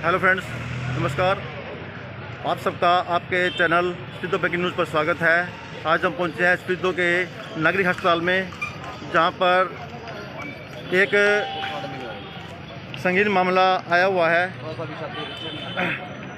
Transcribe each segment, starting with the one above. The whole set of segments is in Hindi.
हेलो फ्रेंड्स, नमस्कार। आप सबका आपके चैनल स्पीडो ब्रेकिंग न्यूज़ पर स्वागत है। आज हम पहुंचे हैं स्पीडो के नागरिक अस्पताल में, जहां पर एक संगीन मामला आया हुआ है।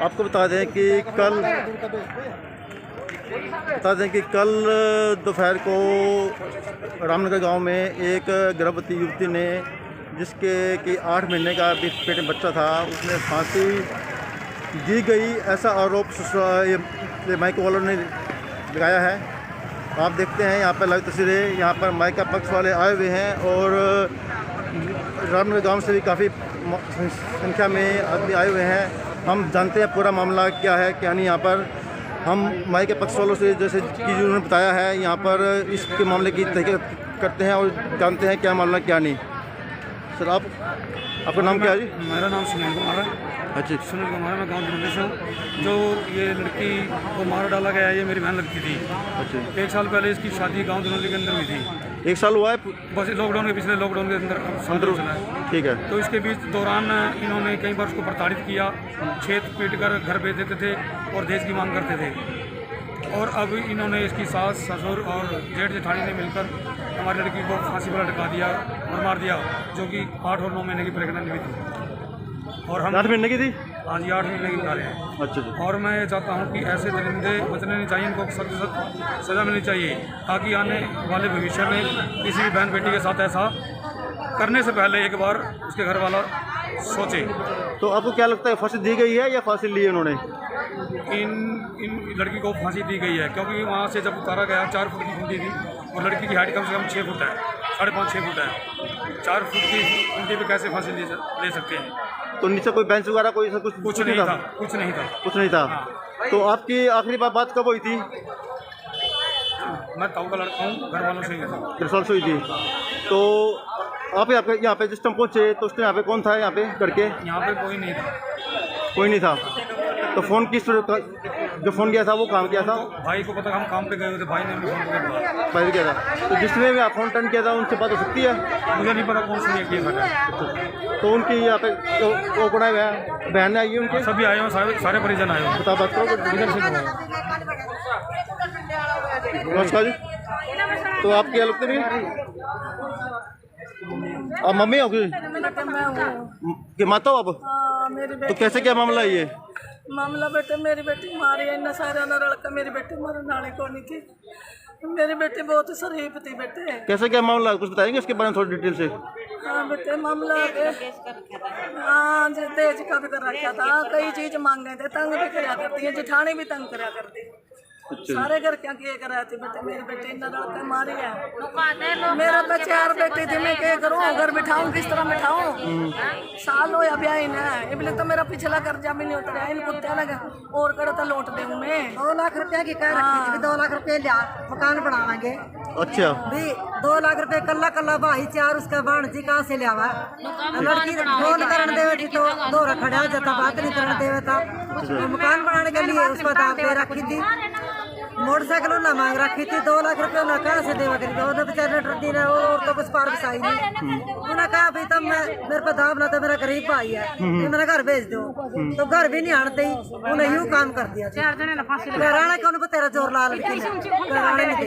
आपको बता दें कि कल दोपहर को रामनगर गांव में एक गर्भवती युवती ने, जिसके कि 8 महीने का पेट में बच्चा था, उसने फांसी दी गई, ऐसा आरोप माइको वालों ने लगाया है। आप देखते हैं यहाँ पर लाइव तस्वीरें। यहाँ पर माइका पक्ष वाले आए हुए हैं और रामनगर गांव से भी काफ़ी संख्या में आदमी आए हुए हैं। हम जानते हैं पूरा मामला क्या है क्या नहीं। यहाँ पर हम माइका पक्ष वालों से, जैसे कि उन्होंने बताया है, यहाँ पर इसके मामले की तहकीकात करते हैं और जानते हैं क्या मामला क्या नहीं। सर, आपका नाम क्या है जी? मेरा नाम सुनील कुमार है। अच्छा, सुनील कुमार है, मैं गाँव दिल्ली से हूँ। जो ये लड़की को मार डाला गया है, ये मेरी बहन लगती थी। अच्छा, 1 साल पहले इसकी शादी गाँव दिल्ली के अंदर हुई थी। 1 साल हुआ है? बस लॉकडाउन के पिछले लॉकडाउन के अंदर चला है। ठीक है। तो इसके बीच दौरान इन्होंने कई बार उसको प्रताड़ित किया, छेद पीट कर घर भेज देते थे और दहेज की मांग करते थे। और अब इन्होंने इसकी सास, ससुर और जेठ जेठानी ने मिलकर हमारी लड़की को फांसी पर लटका दिया और मार दिया, जो कि 8 और 9 महीने की प्रेगनेंट भी थी। और हम 8 महीने की थी? हाँ जी, 8 महीने की बता रहे हैं। अच्छा जी। और मैं ये चाहता हूँ कि ऐसे दरिंदे बचने नहीं चाहिए, इनको सख्त सख्त सज़ा मिलनी चाहिए, ताकि आने वाले भविष्य में किसी भी बहन बेटी के साथ ऐसा करने से पहले एक बार उसके घर वाला सोचे। तो आपको क्या लगता है, फांसी दी गई है या फांसी ली है उन्होंने? इन लड़की को फांसी दी गई है, क्योंकि वहाँ से जब उतारा गया 4 फुट की खूंटी थी और लड़की की हाइट कम से कम 6 फुट है, 5.5-6 फुट है। 4 फुट की खूंटी पे कैसे फांसी ले सकते हैं? तो नीचे कोई बेंच वगैरह कुछ नहीं था? कुछ नहीं था। हाँ। तो आपकी आखिरी बात कब हुई थी? मैं ताऊ का लड़का हूँ, घर वालों से ही था। 3 साल से हुई थी। तो आप यहाँ पे जिस टाइम पहुँचे तो उस टाइम यहाँ पे कौन था? यहाँ पे करके यहाँ पे कोई नहीं था। कोई नहीं था। तो फ़ोन जो फ़ोन किया था वो काम किया था? तो भाई को पता, हम काम पे गए हुए थे, भाई ने हमें फ़ोन किया। भाई भी किया था। तो जिसने भी आप फ़ोन टर्न किया था उनसे बात हो सकती है? मुझे नहीं पता कौन सी किया था। तो उनकी यहाँ पे वो बड़ा हुआ है, बहन आई है उनके? सभी आए हैं, सारे परिजन आए हैं। बता बात करो इधर से। नमस्कार जी। तो आपकी क्या लगती है? आप मम्मी हो कि माता हो आप? तो कैसे क्या मामला है ये? मामला बेटे, मेरी बेटी मारी है, इन्ना सारा ना रलका मेरी बेटी मारे नाले को नहीं थी। मेरी बेटी बहुत शरीफ थी बेटे। कैसे क्या मामला, कुछ बताएंगे इसके बारे में थोड़ी डिटेल से? हाँ बेटे, मामला हाँ दहेज का भी कर रखा था, कई चीज मांगे थे, तंग भी कराया करती है, जिठानी भी तंग कराया करती। सारे घर क्या किए कराए थे बेटे। मेरी बेटी इन्ना रलका मारी है। मेरा तो 4 बेटी थी, मैं क्या करूँ, घर बिठाऊँ, किस तरह बिठाऊँ? साल हो या ब्याह ना, इसलिए तो मेरा पिछला कर्जा भी नहीं उतरा। इन कुत्ते लगे और कड़े तो लौट दूँ मैं। 2 लाख रुपया की कह रखी थी, 2 लाख रुपये लिया, मकान बनावांगे। अच्छा भी 2 लाख रुपये कल्ला भाई 4 उसका बाण जी कहाँ से लिया? लड़की फोन करने देवे थी तो 2 खड़ा जाता, बात नहीं करने देवे था। मकान बनाने के लिए उसको दाव पे रखी थी, मोटरसाइकिल ना मांग रखी थी। 2 लाख रुपये ना कहाँ से देवा करी? तो बेचारे डरती ना, और तो कुछ पार बसाई नहीं। उन्होंने कहा भाई तब मेरे पे दाव ना, तो मेरा गरीब भाई है, मेरा घर भेज दो। तो घर भी नहीं आने दी, उन्हें यूँ काम कर दिया। राणा कौन को तेरा जोर ला लड़की ने राणा नहीं दी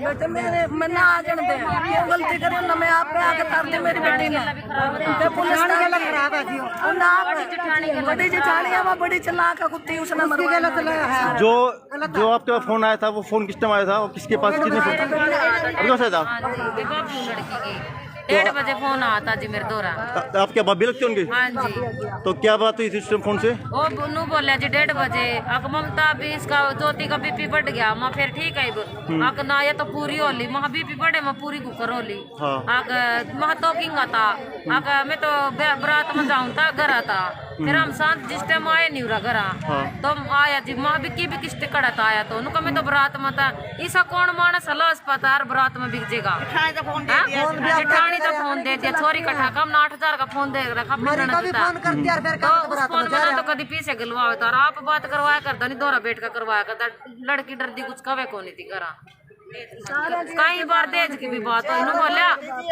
बेटे। मेरे मैं ना आ जाने दे, क्यों गलती करी ना, मैं आप पे आके कर दी मेरी बेटी ने। पुलिस खराब है बड़ी जेठानी है, बड़ी चलाक कुत्ती, उसने मरवाया। जो आपके फोन आया था, वो फोन किस टाइम आया था और किसके पास? कितने फोन था? 1:30 बजे फोन आया था जी मेरे दौरा। आप क्या भाभी लगती होंगे? हाँ जी। तो क्या बात हुई थी उस फोन से? वो बुनू बोलिया जी 1:30 बजे अक ममता भी इसका ज्योति का बीपी बढ़ गया। मैं फिर ठीक है अक ना, ये तो पूरी होली महा बीपी बढ़े, मैं पूरी कुकर होली अक मह तो किंगा था अक मैं तो बरात में जाऊँ था घर था। फिर हम साथ जिस टाइम आए नहीं उरा घर तो आया जी महा बिकी भी किस्त कड़ा था आया तो उनका मैं तो बरात में था। ऐसा कौन मानस हला अस्पताल बरात में बिक जेगा? जेठानी तो फोन दे दिया, छोरी कटा कम 8,000 का फोन दे रखा। तो कभी पीछे गलवा होता और आप बात करवाया करता नहीं, दौरा बैठ कर करवाया करता। लड़की डरती कुछ कवे को नहीं थी करा। कई बार दहेज की भी बात हुई। उन्होंने बोला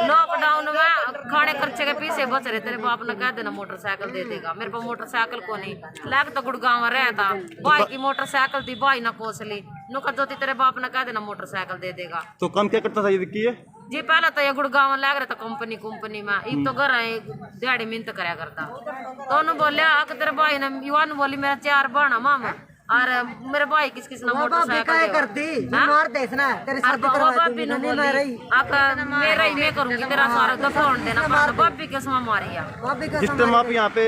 लॉकडाउन में खाने खर्चे के पीछे बच रहे, तेरे बाप ने कह देना मोटरसाइकिल दे देगा। मेरे पास मोटरसाइकिल को नहीं लग तो गुड़गांव में रहता, भाई की मोटरसाइकिल थी, भाई ना कोस ली, नुका जो तेरे बाप ने कह देना मोटरसाइकिल दे देगा। तो काम क्या करता था ये विक्की है? जी पहले तो ये गुड़गांव में लग रहा था कंपनी में, अब तो घर आए दिहाड़ी मिन्नत कराया करता। तो उन्होंने बोलिया तेरे भाई ने युवा बोली मेरा 4 बहना मामा और मेरे भाई किस ना मोटरसाइकिल करती मार देना तेरे साथ भाभी ने बोली मेरा ही मैं करूंगी तेरा सारा दफाउन देना पड़ता। भाभी के समय मारी है। जिस टाइम आप यहाँ पे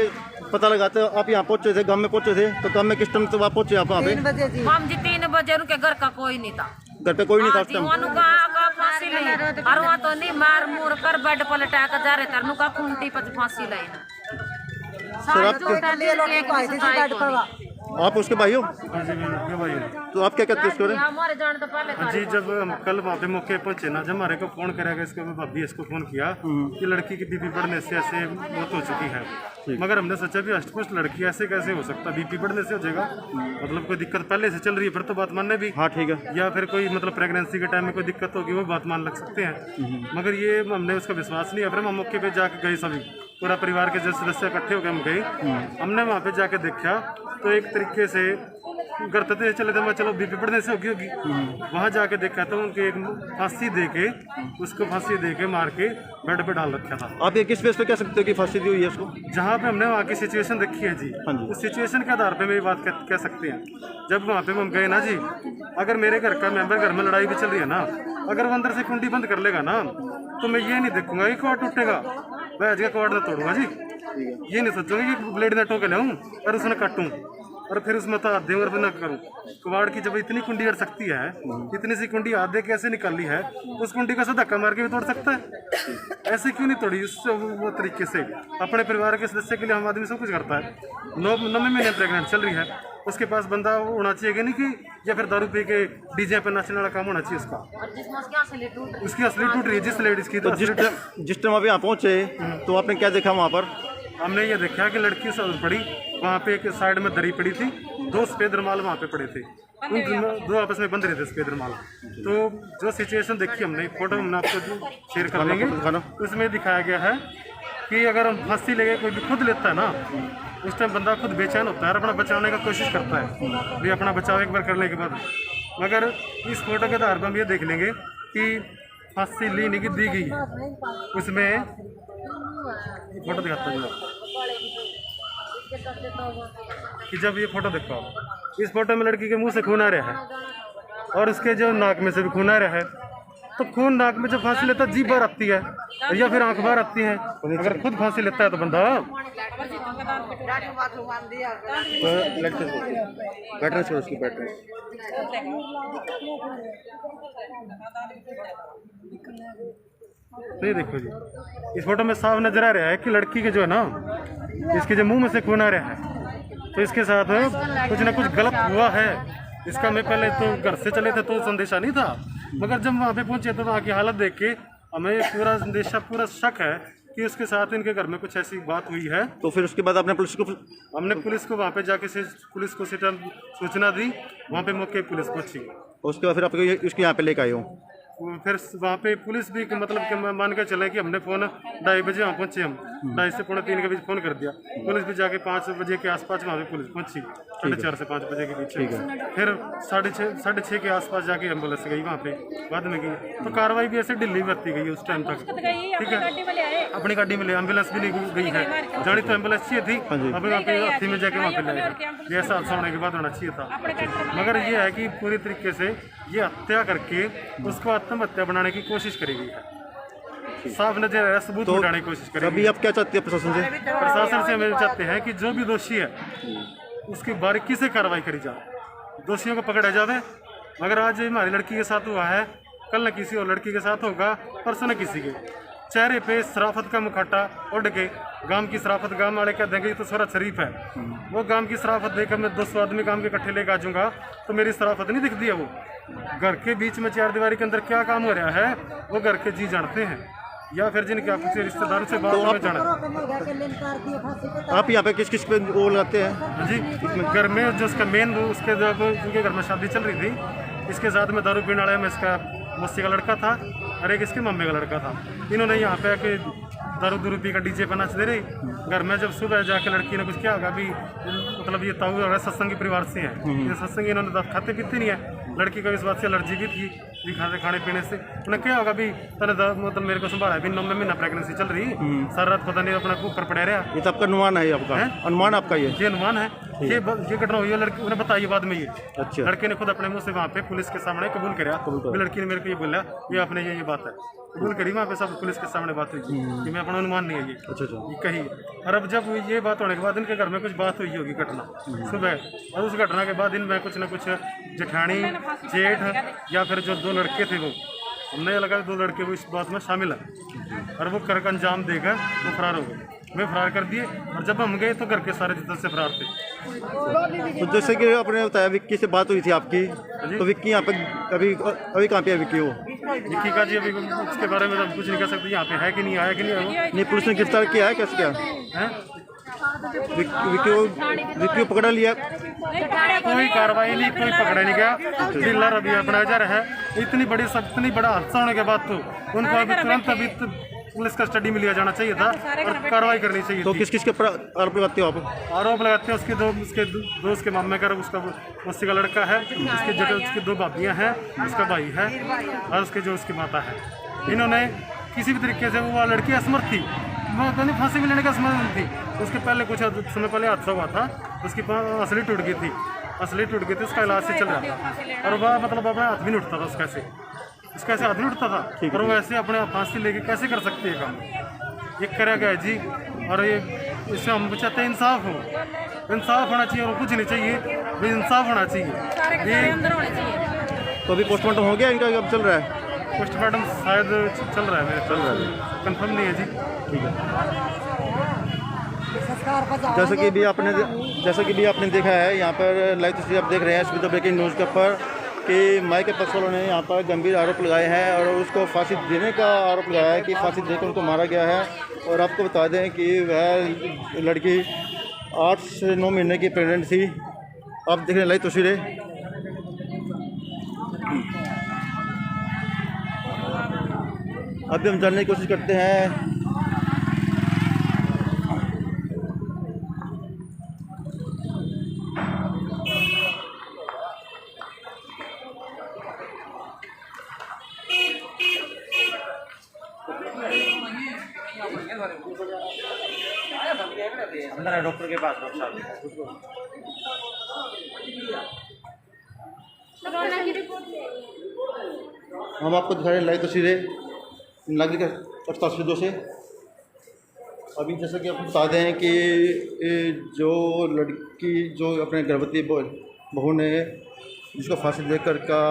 पता लगाते हो, आप यहाँ पहुंचे थे, गांव में पहुंचे थे, तो गांव में किस टाइम तक आप पहुंचे? आप वहाँ पे 3 बजे जी। हम जी 3 बजे उनके घर का कोई नहीं था, घर पे कोई नहीं था उस टाइम? फांसी ली और वहाँ तो नहीं मार मूर कर बेड पर लटा कर जा रहे थे, नुका खूंटी पर फांसी लाई ना। सर आप उसके भाई हो? हाँ जी मैं भाई हूँ। तो आप क्या कहते हो उसके बारे में? हमारे जाने तो पहले जी जब हम कल वहाँ पे मौके पहुंचे ना, जब हमारे को फोन करेगा इसको भाभी इसको फोन किया कि लड़की की बीपी बढ़ने से ऐसे मौत हो चुकी है, मगर हमने सोचा भी अष्टपुष्ट लड़की ऐसे कैसे हो सकता, बीपी बढ़ने से हो जाएगा, मतलब कोई दिक्कत पहले से चल रही है फिर तो बात मानने भी। हाँ ठीक है। या फिर कोई मतलब प्रेगनेंसी के टाइम में कोई दिक्कत होगी वो बात मान लग सकते हैं, मगर ये हमने उसका विश्वास नहीं है। फिर हम मौके पे जाके गए, सभी पूरा परिवार के जो सदस्य इकट्ठे होकर हम गए, हमने वहाँ पे जाके देखा तो एक तरीके से करते थे चले थे, मैं चलो बीपी बढ़ने से होगी। वहाँ जाके देखा तो उनके एक फांसी दे के उसको फांसी दे के मार के बेड पे डाल रखा था। आप ये किस बेस पे कह सकते हो कि फांसी दी हुई है उसको? जहाँ पे हमने वहाँ की सिचुएशन देखी है जी, हाँ जी। उस सिचुएशन के आधार पे मैं ये बात कह सकते हैं। जब वहाँ पे हम गए ना जी, अगर मेरे घर का मेंबर घर में लड़ाई भी चल रही है ना, अगर वो अंदर से कुंडी बंद कर लेगा ना, तो मैं ये नहीं देखूंगा कि कॉर्ड टूटेगा, मैं आज का कॉर्ड ना तोड़ूंगा जी। ये नहीं सोचूंगा कि ब्लेड ना टोके लाऊं और उसने काटूं और फिर उसमें तो हाथ दे और ना करूं। कबाड़ की जब इतनी कुंडी अड़ सकती है, इतनी सी कुंडी हाथ दे कैसे निकाली है, उस कुंडी को धक्का मार के भी तोड़ सकता है, ऐसे क्यों नहीं तोड़ी? उस वो तरीके से अपने परिवार के सदस्य के लिए हम आदमी सब कुछ करता है। 9 महीने प्रेगनेंट चल रही है, उसके पास बंदा होना चाहिए कि नहीं कि या फिर दारू पी के डीजे पे नाचने वाला काम होना चाहिए उसका। उसकी असली टूट रही है जिस लेडीज की। तो जिस टाइम आप यहाँ पहुँचे तो आपने क्या देखा वहाँ पर? हमने ये देखा कि लड़की पड़ी वहाँ पे, एक साइड में दरी पड़ी थी, 2 सफेद रुमाल वहाँ पे पड़े थे, उन 2 आपस में बंध रहे थे सफेद रुमाल। तो जो सिचुएशन देखी हमने, फोटो हमने आपको शेयर कर देंगे, उसमें दिखाया गया है कि अगर हम फांसी लेके कोई भी खुद लेता है ना, उस टाइम बंदा खुद बेचैन होता है और अपना बचाने का कोशिश करता है भी अपना बचाव एक बार करने के बाद। मगर इस फोटो के आधार पर हम ये देख लेंगे कि फांसी ली नहीं की दी गई है। उसमें फोटो दिखाता हूँ कि जब ये फोटो देखो, इस फोटो में लड़की के मुंह से खून आ रहा है और उसके जो नाक में से भी खून आ रहा है। तो खून नाक में जब फांसी लेता है जीभ बाहर आती है या फिर आंख बाहर आती है। अगर खुद फांसी लेता है तो बंदा नहीं। देखो जी, इस फोटो में साफ नजर आ रहा है कि लड़की के जो है ना, इसके जो मुंह में से खून आ रहा है, तो इसके साथ कुछ ना कुछ गलत हुआ है। इसका मैं पहले तो घर से चले थे तो संदेशा नहीं था, मगर जब वहाँ पे पहुंचे तो वहाँ की हालत देख के हमें पूरा संदेशा, पूरा शक है कि उसके साथ इनके घर में कुछ ऐसी बात हुई है। तो फिर उसके बाद आपने पुलिस को वहाँ पे जाके पुलिस को सूचना दी, वहाँ पे मौके पुलिस पहुंची, उसके बाद फिर आप उसके यहाँ पे लेकर आए हो? फिर वहाँ पे पुलिस भी मतलब कि मान के चले कि हमने फ़ोन 2:30 बजे वहाँ पहुँचे, हम 2:30 से 3:45 के बीच फ़ोन कर दिया। पुलिस भी जाके 5 बजे के आसपास वहाँ पे पुलिस पहुँची, 4:30 से 5 बजे के बीच। फिर 6:30 के आसपास जाके एम्बुलेंस गई वहाँ पे, बाद में गई। तो कार्रवाई भी ऐसे ढिल्ली बरती गई उस टाइम तक, ठीक है। अपनी गाड़ी में ले, एम्बुलेंस भी नहीं गई है, जानी तो एम्बुलेंस चाहिए थी, अब वहाँ पे हाथी में जाके वहाँ पे लाए। ऐसा हादसा होने के बाद होना चाहिए था, मगर ये है कि पूरी तरीके से ये हत्या करके उसको आत्महत्या बनाने की कोशिश करी गई है। साफ नजर है, सबूत मिटाने की कोशिश करेगी। अभी आप क्या चाहते हैं प्रशासन से? प्रशासन से हम चाहते हैं कि जो भी दोषी है उसकी बारीकी से कार्रवाई करी जाए, दोषियों को पकड़ा जाए। मगर आज हमारी लड़की के साथ हुआ है, कल न किसी और लड़की के साथ होगा, परसों न किसी के। चेहरे पे शराफत का मुखौटा उड़ के, गांव की शराफत, गांव वाले क्या देंगे तो सारा शरीफ है, वो गांव की शराफत देखकर मैं 200 आदमी गांव के इकट्ठे लेकर आ जाऊँगा तो मेरी शराफत नहीं दिखती है। वो घर के बीच में 4 दीवारी के अंदर क्या काम हो रहा है वो घर के जी जानते हैं, या फिर जिनके आपस रिश्तेदारों से बात में जाना। आप यहाँ पे किस किस पे वो लगाते हैं? जी, घर में जो उसका मेन, उसके उनके घर में शादी चल रही थी, इसके साथ में दारू पीने वाला है, मैं इसका मस्सी का लड़का था और एक इसके मम्मी का लड़का था। इन्होंने यहाँ पे आके दारू दूरू पी का डीजे पे नाच दे रही। घर में जब सुबह जाके लड़की ने कुछ किया होगा, अभी मतलब ये ताऊ और सत्संगी परिवार से हैं, ये सत्संगी इन्होंने खाते पीते नहीं है। लड़की को इस बात से एलर्जी भी थी खाने पीने से। उन्हें क्या होगा भी तने मतलब मेरे को संभाला भी 9 महीना प्रेगनेंसी चल रही, सारा रात पता नहीं अपना ऊपर पड़े रहा। ये तो आपका अनुमान है, आपका अनुमान आपका ये अनुमान है। ये घटना हुई है, लड़की उन्हें बताई बाद में ये। अच्छा। लड़के ने खुद अपने मुंह से वहाँ पे पुलिस के सामने कबूल कराया। लड़की ने मेरे को ये बोला ये आपने ये बात है कबूल करी वहाँ पे, सब पुलिस के सामने बात हुई कि मैं अपना अनुमान नहीं है ये। अच्छा ये कही। और अब जब ये बात होने के बाद इनके घर में कुछ बात हुई होगी घटना सुबह, और उस घटना के बाद इनमें कुछ ना कुछ जेठानी जेठ या फिर जो 2 लड़के थे वो, हमने लगा 2 लड़के वो इस बात में शामिल है और वो कर का अंजाम देकर वो फरार हो गए। वे फरार कर दिए और जब हम गए तो घर के सारे जितने से फरार थे। तो जैसे कि आपने बताया विक्की से बात हुई थी आपकी, तो विक्की यहाँ पे अभी कहाँ पे है विक्की? वो विक्की का जी अभी उसके बारे में कुछ नहीं कह सकते, यहाँ पे है कि नहीं आया कि नहीं आया। नहीं, पुलिस ने गिरफ्तार किया है, कैसे किया है? विक्की को पकड़ा लिया? कोई कार्रवाई नहीं, कोई पकड़ा नहीं गया। डीलर अभी अपना जा रहा है। इतनी बड़ा हादसा होने के बाद तो उनको अभी तुरंत अभी पुलिस कस्टडी में लिया जाना चाहिए था और कार्रवाई करनी चाहिए। तो किस किस के आरोप लगाते हो आप? आरोप लगाते हैं उसके दोस्त के मामले का, उसका मस्सी का लड़का है, उसकी 2 भाभियाँ हैं, उसका भाई है और उसकी माता है। इन्होंने किसी भी तरीके से वो लड़की असमर्थ थी, वो नहीं फांसी में लेने का असमर्थ थी। उसके पहले कुछ समय पहले हादसा हुआ था, उसकी असली टूट गई थी, उसका इलाज से चल रहा था और वह मतलब अपना हाथ भी नहीं उठता था उसका ऐसे हाथ नहीं उठता था और वो ऐसे अपने फांसी लेके कैसे कर सकती है काम? ये करा गया जी। और ये इससे हम चाहते हैं इंसाफ होना चाहिए और कुछ नहीं चाहिए, इंसाफ होना चाहिए। ये तो अभी पोस्टमार्टम हो गया इनका, कब चल रहा है? पोस्टमार्टम शायद चल रहा है, कंफर्म नहीं है जी। ठीक है। जैसा कि भी आपने देखा है, यहाँ पर लाइव तस्वीर आप देख रहे हैं स्पीड ब्रेकिंग न्यूज़ के ऊपर कि माई के पक्ष वालों ने यहाँ पर गंभीर आरोप लगाए हैं और उसको फांसी देने का आरोप लगाया है कि फांसी देकर उनको मारा गया है। और आपको बता दें कि वह लड़की 8 से 9 महीने की प्रेग्नेंट थी। आप देख रहे हैं लाइव तस्वीरें। अभी हम जानने की कोशिश करते हैं अंदर है डॉक्टर के पास। हम आपको दिखा रहे हैं लाइव तस्वीरें नागरिक अस्पताल सिद्धों से। अभी जैसा कि आपको बता दें कि जो लड़की जो अपने गर्भवती बहू ने जिसको फांसी देकर का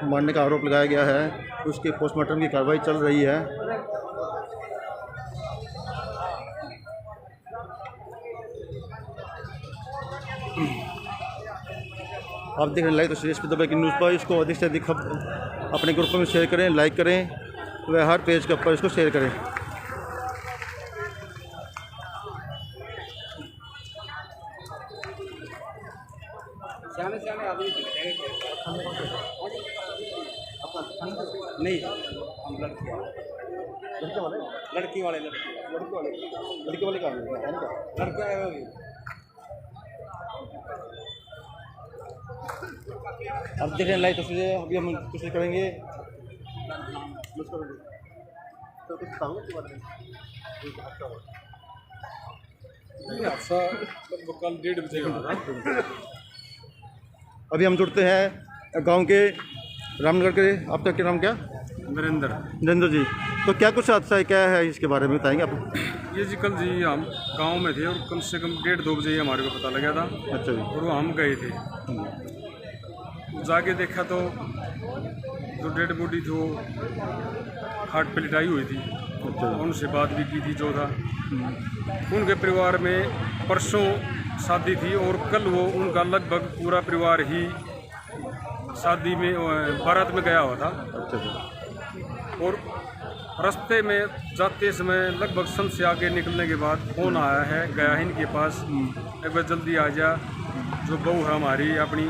मारने का आरोप लगाया गया है, उसके पोस्टमार्टम की कार्रवाई चल रही है। आप देख रहे हैं लाइव तस्वीर स्पीड ब्रेकिंग न्यूज़ पर। इसको अधिक से अधिक अपने ग्रुप में शेयर करें, लाइक करें, वह हर पेज के ऊपर इसको शेयर करें। नहीं, लड़की वाले आप देख रहे हैं लाइव तस्वीरें। अभी हम कोशिश करेंगे कल 1:30 बजे का। अभी हम जुड़ते हैं गांव के रामनगर के। आपका क्या नाम? क्या? नरेंद्र जी। तो क्या कुछ हादसा क्या है, इसके बारे में बताएंगे आप? ये जी कल जी हम गांव में थे और कम से कम 1:30-2 बजे ही हमारे को पता लगा था। अच्छा जी। और वो हम गए थे, जाके देखा तो जो डेड बॉडी थी वो हार्ट पे लिटाई हुई थी। अच्छा। उनसे बात भी की थी जो था। उनके परिवार में परसों शादी थी और कल वो उनका लगभग पूरा परिवार ही शादी में बारात में गया हुआ था। अच्छा। और रास्ते में जाते समय लगभग सन से आगे निकलने के बाद फ़ोन आया है, गया है इनके पास, एक बार जल्दी आ जा, जो बहू है हमारी अपनी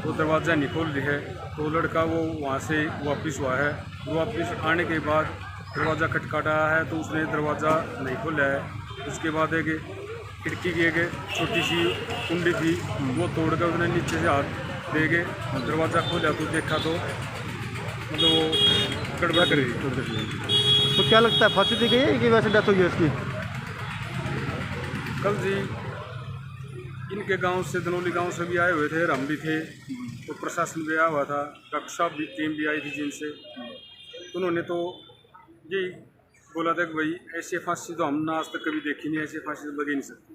वो दरवाज़ा नहीं खोल रही है, तो लड़का वो वहाँ से वापस हुआ है। वापस आने के बाद दरवाज़ा खटखटाया है, तो उसने दरवाज़ा नहीं खोला है। उसके बाद एक खिड़की की एक छोटी सी कुंडी थी, वो तोड़ कर उसने नीचे से हाथ दे के दरवाज़ा खोला, तो देखा तो मतलब वो गड़बड़ कर रही। तो क्या लगता है फांसी दी गई है कि वैसे डेथ हुई है इसकी? कल जी इनके गांव से, दनौली गांव से भी आए हुए थे, हम भी थे, तो प्रशासन भी आया हुआ था, डॉक्टर साहब भी, टीम भी आई थी जिनसे। उन्होंने तो यही बोला था कि भाई ऐसे फांसी तो हमने आज तक कभी देखी नहीं, ऐसे फांसी तो लगे नहीं सकती।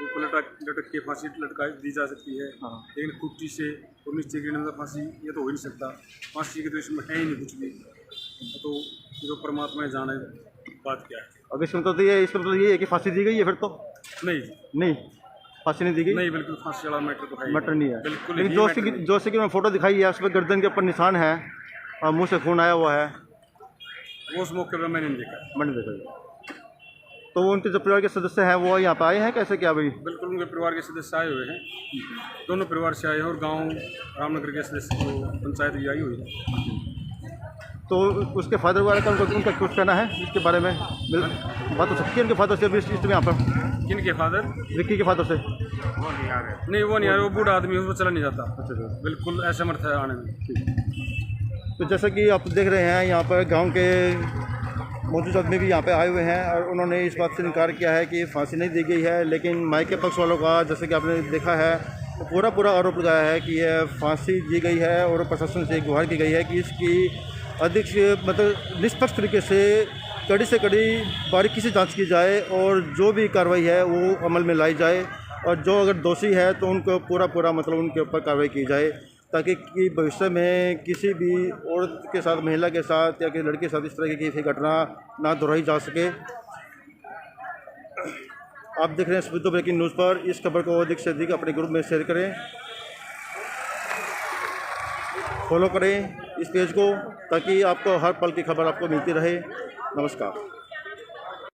तो लटक के फांसी लटका दी जा सकती है, लेकिन खुट्टी से और नीचे गिरने में फांसी ये तो हो ही नहीं सकता। फांसी के तो इसमें है ही नहीं कुछ भी, तो जो परमात्मा जाने बात क्या है। अब इसमें तो ये है कि फांसी दी गई है फिर तो? नहीं, फांसी नहीं दी गई। नहीं, बिल्कुल फांसी वाला मैटर तो है, मैटर नहीं है। बिल्कुल। लेकिन जो सी की फोटो दिखाई है उसमें गर्दन के ऊपर निशान है और मुंह से खून आया हुआ है, वो उस मौके पर मैंने नहीं देखा। मैंने देखा। तो वो उनके जो परिवार के सदस्य हैं वो यहाँ पे आए हैं कैसे, क्या भाई? बिल्कुल, उनके परिवार के सदस्य आए हुए हैं, दोनों परिवार से आए हैं, और गांव रामनगर के सदस्य जो पंचायत भी आई हुई है। तो उसके फादर वगैरह का उनका कुछ कहना है इसके बारे में? बात हो सकती है उनके फादर से भी इस यहाँ पर? किनके फादर? विक्की के फादर से? वो नहीं आ रहे, वो बूढ़ा आदमी है, वो चला नहीं जाता। अच्छा, बिल्कुल असमर्थ है आने में। तो जैसा कि आप देख रहे हैं यहाँ पर गांव के मौजूद आदमी भी यहाँ पे आए हुए हैं और उन्होंने इस बात से इनकार किया है कि फांसी नहीं दी गई है। लेकिन मायके पक्ष वालों का, जैसे कि आपने देखा है, तो पूरा आरोप लगाया है कि यह फांसी दी गई है और प्रशासन से गुहार की गई है कि इसकी अधिक मतलब निष्पक्ष तरीके से कड़ी बारीकी से जाँच की जाए और जो भी कार्रवाई है वो अमल में लाई जाए, और जो अगर दोषी है तो उनको पूरा मतलब उनके ऊपर कार्रवाई की जाए, ताकि कि भविष्य में किसी भी औरत के साथ, महिला के साथ या किसी लड़के के साथ इस तरह की घटना ना दोहराई जा सके। आप देख रहे हैं स्पीड ब्रेकिंग न्यूज़ पर। इस खबर को अधिक से अधिक अपने ग्रुप में शेयर करें, फॉलो करें इस पेज को, ताकि आपको हर पल की खबर आपको मिलती रहे। नमस्कार।